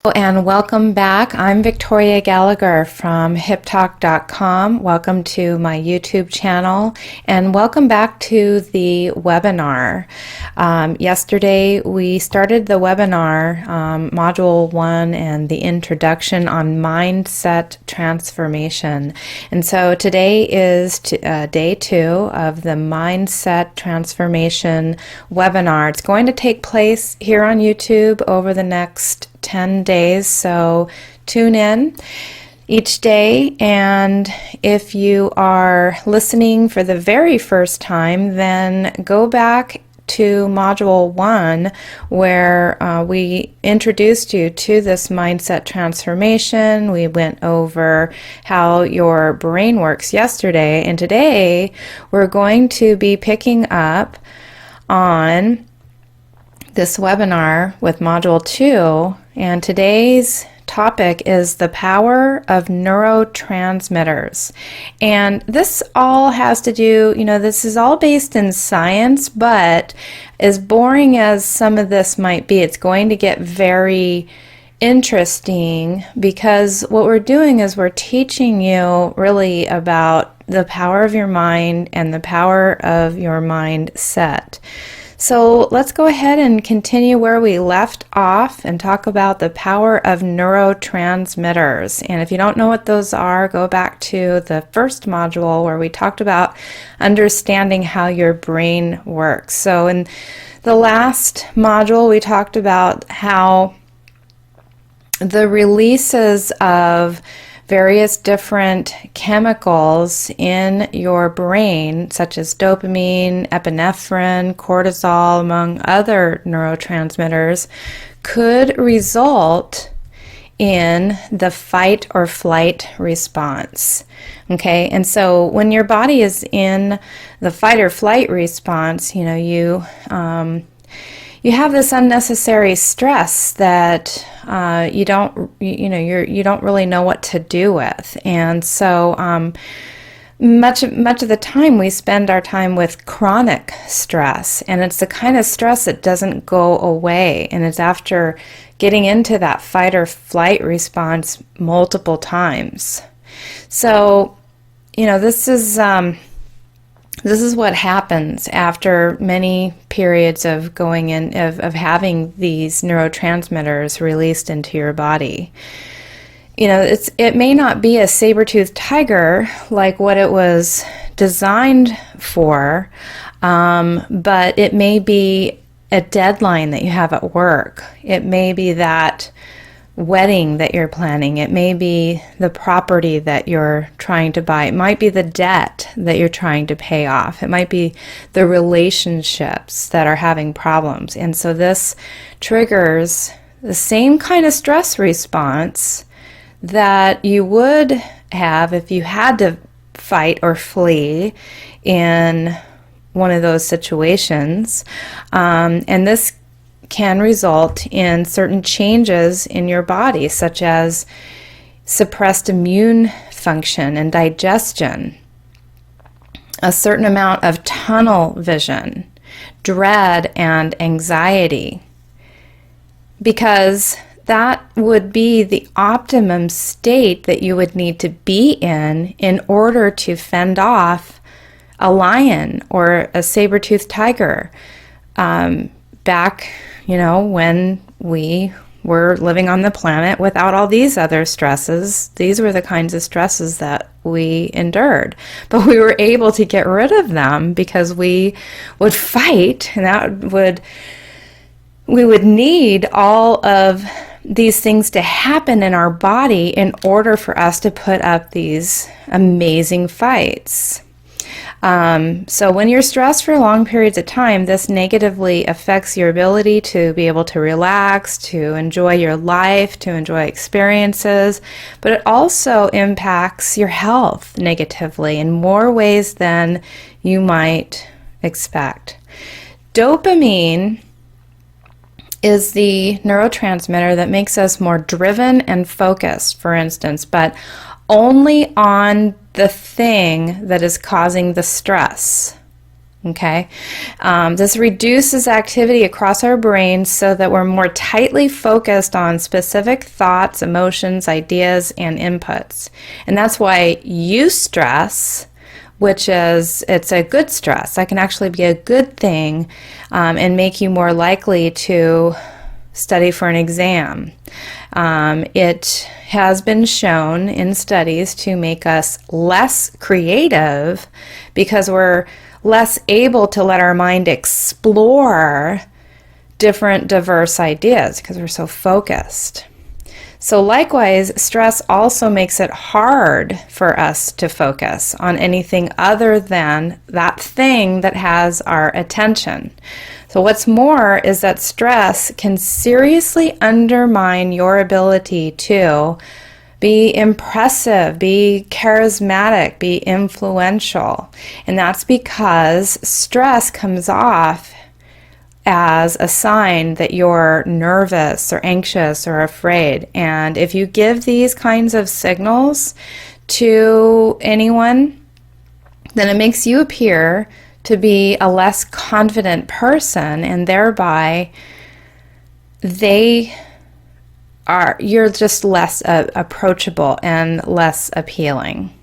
And welcome back. I'm Victoria Gallagher from hiptalk.com. Welcome to my YouTube channel and welcome back to the webinar. Yesterday we started the webinar, Module 1 and the introduction on mindset transformation. And so today is day 2 of the mindset transformation webinar. It's going to take place here on YouTube over the next 10 days, so tune in each day, and if you are listening for the very first time, then go back to Module 1 where we introduced you to this mindset transformation. We went over how your brain works yesterday, and today we're going to be picking up on this webinar with Module 2, and today's topic is the power of neurotransmitters. And this all has to do, this is all based in science, but as boring as some of this might be, it's going to get very interesting because what we're doing is we're teaching you really about the power of your mind and the power of your mindset. So let's go ahead and continue where we left off and talk about the power of neurotransmitters. And if you don't know what those are, go back to the first module where we talked about understanding how your brain works. So in the last module, we talked about how the releases of various different chemicals in your brain, such as dopamine, epinephrine, cortisol, among other neurotransmitters, could result in the fight or flight response. Okay, and so when your body is in the fight or flight response, you have this unnecessary stress that you don't really know what to do with, and so much of the time we spend our time with chronic stress, and it's the kind of stress that doesn't go away, and it's after getting into that fight or flight response multiple times. So this is what happens after many periods of going in, of having these neurotransmitters released into your body. It may not be a saber-toothed tiger like what it was designed for, but it may be a deadline that you have at work. It may be that wedding that you're planning. It may be the property that you're trying to buy. It might be the debt that you're trying to pay off. It might be the relationships that are having problems. And so this triggers the same kind of stress response that you would have if you had to fight or flee in one of those situations. And this can result in certain changes in your body, such as suppressed immune function and digestion, a certain amount of tunnel vision, dread, and anxiety, because that would be the optimum state that you would need to be in order to fend off a lion or a saber-toothed tiger. Back, when we were living on the planet without all these other stresses, these were the kinds of stresses that we endured. But we were able to get rid of them because we would fight, and we would need all of these things to happen in our body in order for us to put up these amazing fights. So when you're stressed for long periods of time, this negatively affects your ability to be able to relax, to enjoy your life, to enjoy experiences, but it also impacts your health negatively in more ways than you might expect. Dopamine is the neurotransmitter that makes us more driven and focused, for instance, but only on the thing that is causing the stress. Okay, this reduces activity across our brains so that we're more tightly focused on specific thoughts, emotions, ideas, and inputs. And that's why eustress, which is, it's a good stress, that can actually be a good thing and make you more likely to study for an exam. It has been shown in studies to make us less creative because we're less able to let our mind explore different diverse ideas because we're so focused. So likewise, stress also makes it hard for us to focus on anything other than that thing that has our attention. So what's more is that stress can seriously undermine your ability to be impressive, be charismatic, be influential. And that's because stress comes off as a sign that you're nervous or anxious or afraid. And if you give these kinds of signals to anyone, then it makes you appear to be a less confident person, and thereby you're just less approachable and less appealing.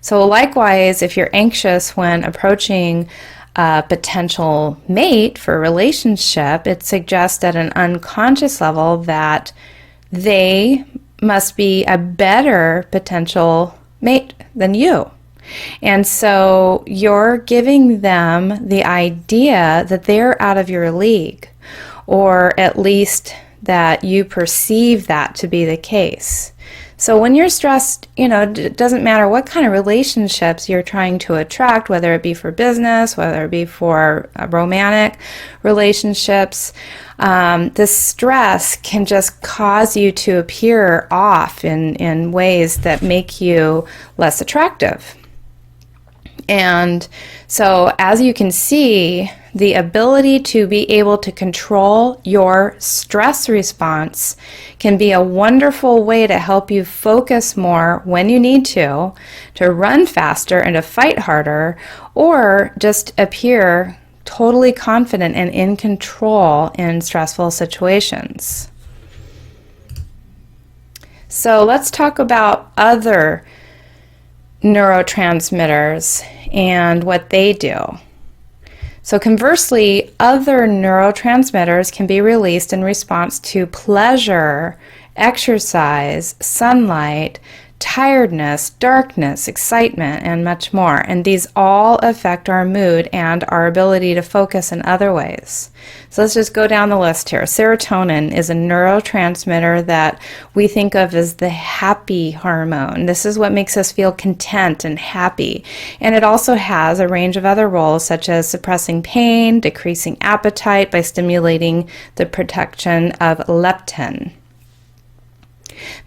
So likewise, if you're anxious when approaching a potential mate for a relationship, it suggests at an unconscious level that they must be a better potential mate than you. And so you're giving them the idea that they're out of your league, or at least that you perceive that to be the case. So when you're stressed, it doesn't matter what kind of relationships you're trying to attract, whether it be for business, whether it be for romantic relationships, this stress can just cause you to appear off in ways that make you less attractive. And so as you can see, the ability to be able to control your stress response can be a wonderful way to help you focus more when you need to run faster and to fight harder, or just appear totally confident and in control in stressful situations. So let's talk about other neurotransmitters and what they do. So conversely, other neurotransmitters can be released in response to pleasure, exercise, sunlight, tiredness, darkness, excitement, and much more. And these all affect our mood and our ability to focus in other ways. So let's just go down the list here. Serotonin is a neurotransmitter that we think of as the happy hormone. This is what makes us feel content and happy. And it also has a range of other roles, such as suppressing pain, decreasing appetite by stimulating the production of leptin.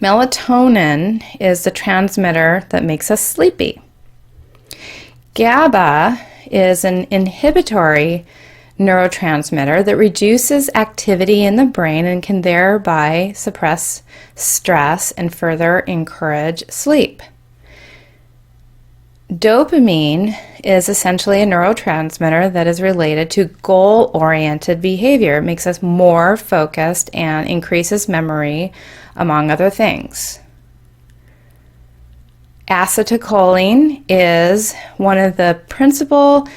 Melatonin is the transmitter that makes us sleepy. GABA is an inhibitory neurotransmitter that reduces activity in the brain and can thereby suppress stress and further encourage sleep. Dopamine is essentially a neurotransmitter that is related to goal-oriented behavior. It makes us more focused and increases memory, among other things. Acetylcholine is one of the principal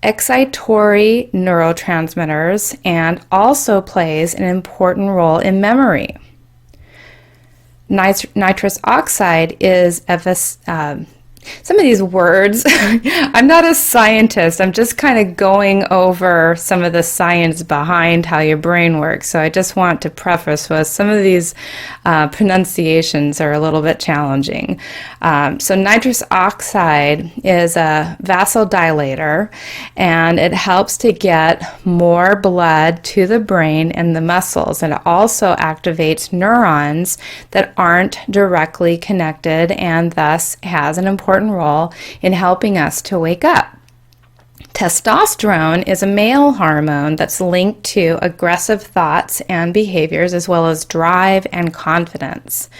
excitatory neurotransmitters and also plays an important role in memory. Nitrous oxide is some of these words, I'm not a scientist, I'm just kind of going over some of the science behind how your brain works. So I just want to preface with some of these pronunciations are a little bit challenging. So nitrous oxide is a vasodilator, and it helps to get more blood to the brain and the muscles. And it also activates neurons that aren't directly connected, and thus has an important role in helping us to wake up. Testosterone is a male hormone that's linked to aggressive thoughts and behaviors, as well as drive and confidence.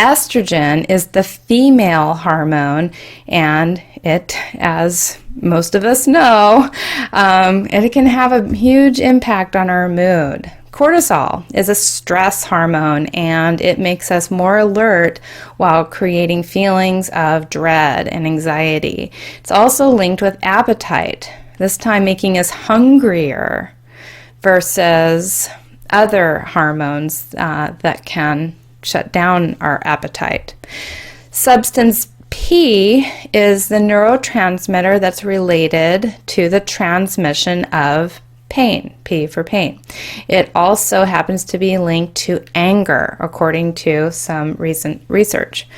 Estrogen is the female hormone, and it, as most of us know, it can have a huge impact on our mood. Cortisol is a stress hormone, and it makes us more alert while creating feelings of dread and anxiety. It's also linked with appetite, this time making us hungrier versus other hormones that can shut down our appetite. Substance P is the neurotransmitter that's related to the transmission of pain, P for pain. It also happens to be linked to anger, according to some recent research.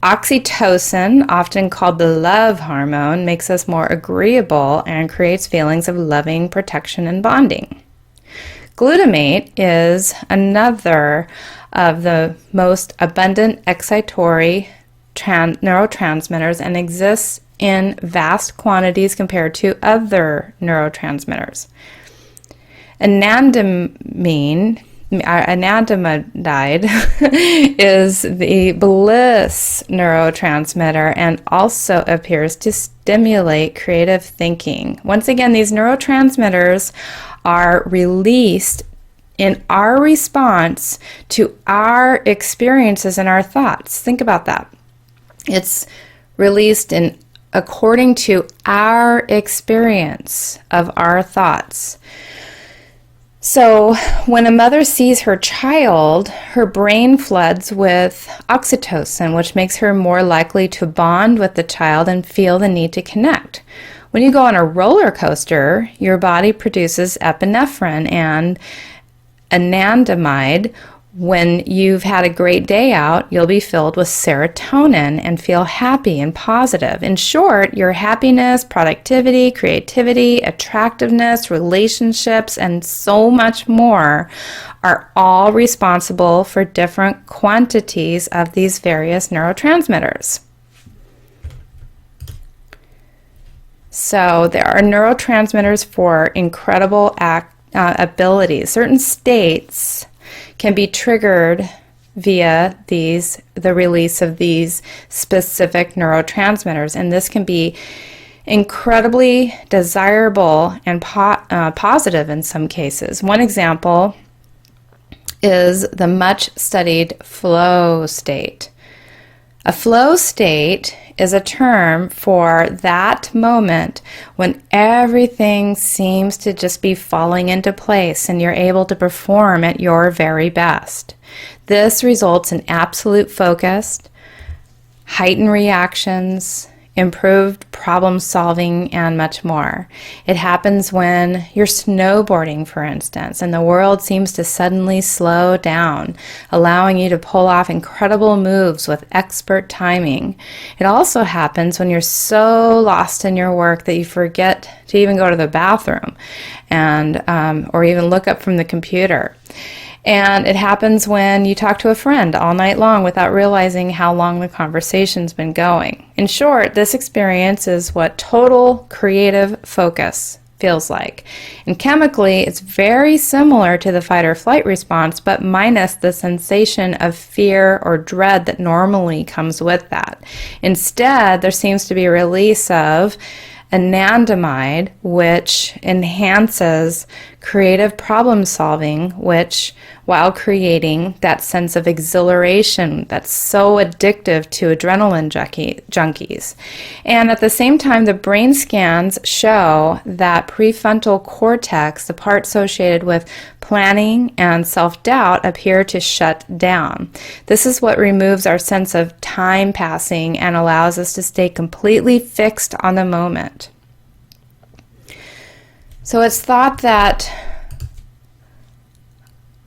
Oxytocin, often called the love hormone, makes us more agreeable and creates feelings of loving, protection, and bonding. Glutamate is another of the most abundant excitatory neurotransmitters and exists in vast quantities compared to other neurotransmitters. Anandamide is the bliss neurotransmitter and also appears to stimulate creative thinking. Once again, these neurotransmitters are released in our response to our experiences and our thoughts. Think about that. It's released in according to our experience of our thoughts. So when a mother sees her child, her brain floods with oxytocin, which makes her more likely to bond with the child and feel the need to connect. When you go on a roller coaster, your body produces epinephrine and anandamide. When you've had a great day out, you'll be filled with serotonin and feel happy and positive. In short, your happiness, productivity, creativity, attractiveness, relationships, and so much more are all responsible for different quantities of these various neurotransmitters. So there are neurotransmitters for incredible abilities. Certain states can be triggered via the release of these specific neurotransmitters, and this can be incredibly desirable and positive in some cases. One example is the much studied flow state. A flow state is a term for that moment when everything seems to just be falling into place and you're able to perform at your very best. This results in absolute focus, heightened reactions, improved problem solving, and much more. It happens when you're snowboarding, for instance, and the world seems to suddenly slow down, allowing you to pull off incredible moves with expert timing. It also happens when you're so lost in your work that you forget to even go to the bathroom and or even look up from the computer. And it happens when you talk to a friend all night long without realizing how long the conversation's been going. In short, this experience is what total creative focus feels like. And chemically, it's very similar to the fight or flight response, but minus the sensation of fear or dread that normally comes with that. Instead, there seems to be a release of anandamide, which enhances creative problem solving, which, while creating that sense of exhilaration that's so addictive to adrenaline junkies. And at the same time, the brain scans show that prefrontal cortex, the part associated with planning and self-doubt, appear to shut down. This is what removes our sense of time passing and allows us to stay completely fixed on the moment. So it's thought that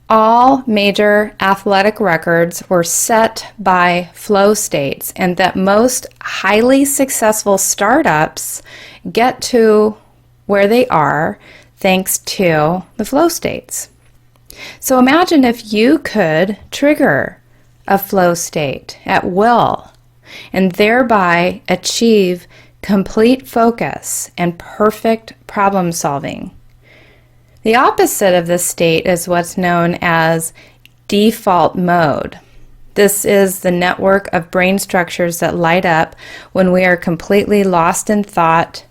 all major athletic records were set by flow states, and that most highly successful startups get to where they are thanks to the flow states. So imagine if you could trigger a flow state at will and thereby achieve complete focus and perfect problem solving. The opposite of this state is what's known as default mode. This is the network of brain structures that light up when we are completely lost in thought,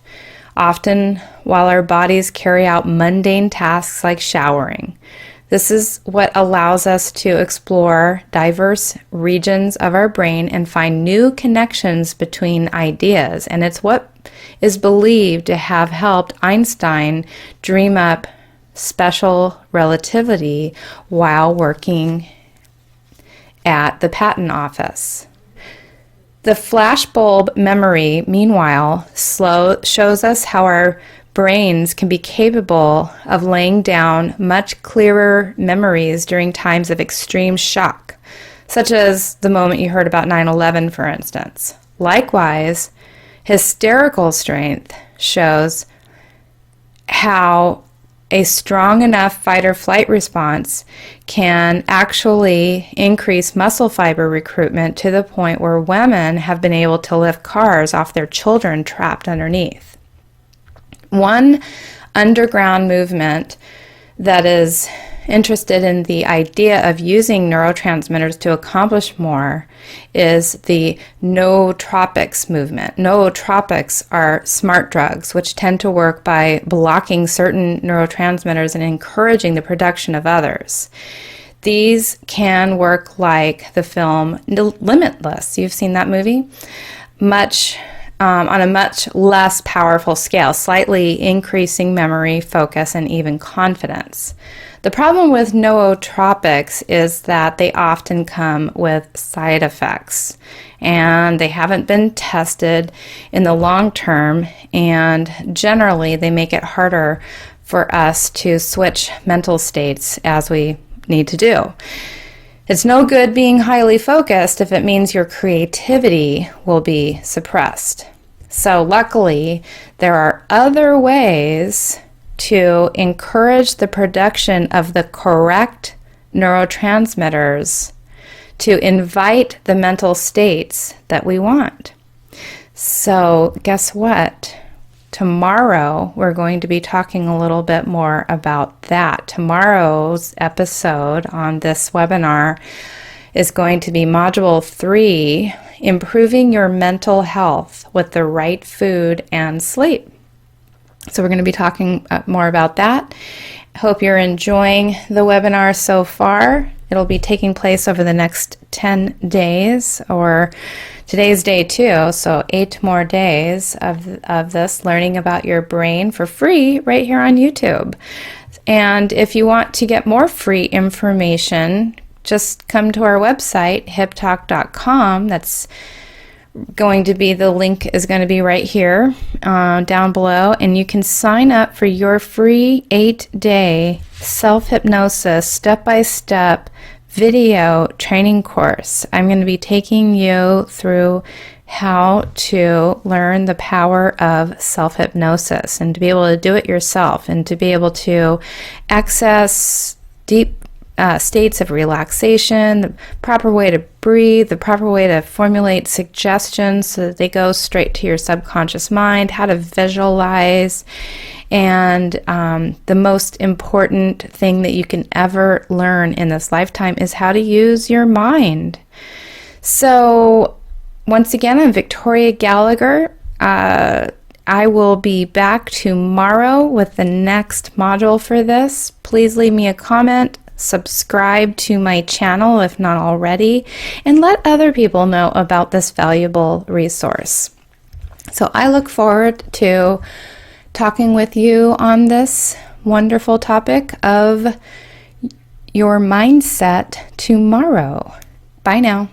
often while our bodies carry out mundane tasks like showering. This is what allows us to explore diverse regions of our brain and find new connections between ideas. And it's what is believed to have helped Einstein dream up special relativity while working at the patent office. The flashbulb memory, meanwhile, shows us how our brains can be capable of laying down much clearer memories during times of extreme shock, such as the moment you heard about 9/11, for instance. Likewise, hysterical strength shows how a strong enough fight or flight response can actually increase muscle fiber recruitment to the point where women have been able to lift cars off their children trapped underneath. One underground movement that is interested in the idea of using neurotransmitters to accomplish more is the nootropics movement. Nootropics are smart drugs which tend to work by blocking certain neurotransmitters and encouraging the production of others. These can work like the film Limitless. You've seen that movie? On a much less powerful scale, slightly increasing memory, focus, and even confidence. The problem with nootropics is that they often come with side effects, and they haven't been tested in the long term, and generally they make it harder for us to switch mental states as we need to do. It's no good being highly focused if it means your creativity will be suppressed. So luckily, there are other ways to encourage the production of the correct neurotransmitters to invite the mental states that we want. So guess what? Tomorrow, we're going to be talking a little bit more about that. Tomorrow's episode on this webinar is going to be Module 3, Improving Your Mental Health with the Right Food and Sleep. So we're going to be talking more about that. Hope you're enjoying the webinar so far. It'll be taking place over the next 10 days, or today's day 2, so 8 more days of this, learning about your brain for free right here on YouTube. And if you want to get more free information, just come to our website, hiptalk.com. That's going to be, the link is going to be right here down below, and you can sign up for your free 8-day self-hypnosis step-by-step video training course. I'm going to be taking you through how to learn the power of self-hypnosis and to be able to do it yourself and to be able to access deep states of relaxation, the proper way to breathe, the proper way to formulate suggestions so that they go straight to your subconscious mind, how to visualize, and the most important thing that you can ever learn in this lifetime is how to use your mind. So once again, I'm Victoria Gallagher. I will be back tomorrow with the next module for this. Please leave me a comment. Subscribe to my channel if not already, and let other people know about this valuable resource. So I look forward to talking with you on this wonderful topic of your mindset tomorrow. Bye now.